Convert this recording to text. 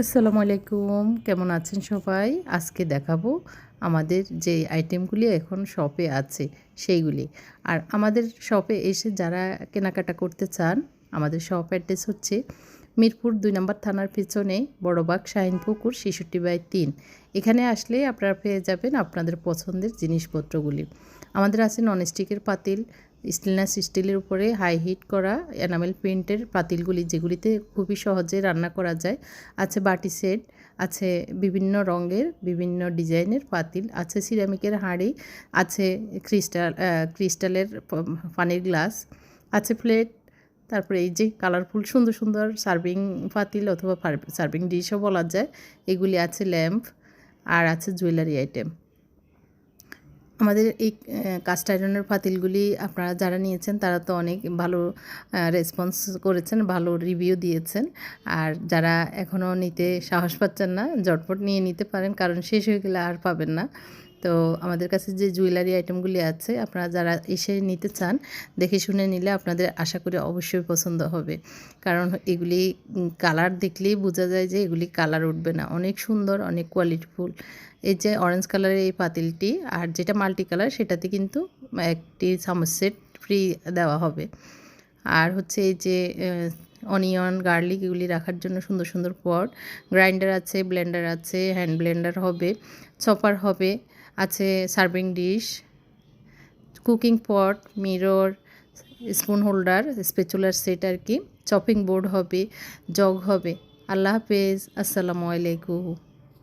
আসসালামু আলাইকুম, কেমন আছেন সবাই? আজকে দেখাবো আমাদের যে আইটেমগুলি এখন শপে আছে সেইগুলি। আর আমাদের শপে এসে যারা কেনাকাটা করতে চান, আমাদের শপ অ্যাড্রেস হচ্ছে মিরপুর ২ নম্বর থানার পেছনে বড়বাগ শাহিনপুকুর ৬৬/৩। এখানে আসলে আপনারা পেয়ে যাবেন আপনাদের পছন্দের জিনিসপত্রগুলি। আমাদের আছে ননস্টিকের পাতিল, স্টেনলেস স্টিলের উপরে হাই হিট করা এনামেল পেইন্টের পাতিলগুলি, যেগুলিতে খুবই সহজে রান্না করা যায়। আছে বাটি সেট, আছে বিভিন্ন রঙের বিভিন্ন ডিজাইনের পাতিল, আছে সিরামিকের হাঁড়ি, আছে ক্রিস্টালের পানির গ্লাস, আছে প্লেট। তারপরে এই যে কালারফুল সুন্দর সুন্দর সার্ভিং পাতিল অথবা সার্ভিং ডিশও বলা যায়, এগুলি আছে ল্যাম্প, আর আছে জুয়েলারি আইটেম। আমাদের এই কাস্ট আয়রনের পাতিলগুলি আপনারা যারা নিয়েছেন তারা তো অনেক ভালো রেসপন্স করেছেন, ভালো রিভিউ দিয়েছেন। আর যারা এখনও নিতে সাহস পাচ্ছেন না, ঝটপট নিয়ে নিতে পারেন, কারণ শেষ হয়ে গেলে আর পাবেন না। তো আমাদের কাছে যে জুয়েলারি আইটেমগুলি আছে, আপনারা যারা এসে নিতে চান, দেখে শুনে নিলে আপনাদের আশা করি অবশ্যই পছন্দ হবে। কারণ এগুলি কালার দেখলেই বোঝা যায় যে এগুলি কালার উঠবে না, অনেক সুন্দর, অনেক কোয়ালিটিফুল। এই যে অরেঞ্জ কালারের এই পাতিলটি, আর যেটা মাল্টি কালার সেটাতে কিন্তু একটি চামচ সেট ফ্রি দেওয়া হবে। আর হচ্ছে এই যে অনিয়ন, গার্লিক এগুলি রাখার জন্য সুন্দর সুন্দর পট, গ্রাইন্ডার আছে, ব্লেন্ডার আছে, হ্যান্ড ব্লেন্ডার হবে, চপার হবে, আছে serving dish, cooking pot, mirror, spoon holder, স্প্যাচুলার সেট আর কি, চপিং বোর্ড হবে, জগ হবে। আল্লাহ হাফেজ, আসসালামু আলাইকুম।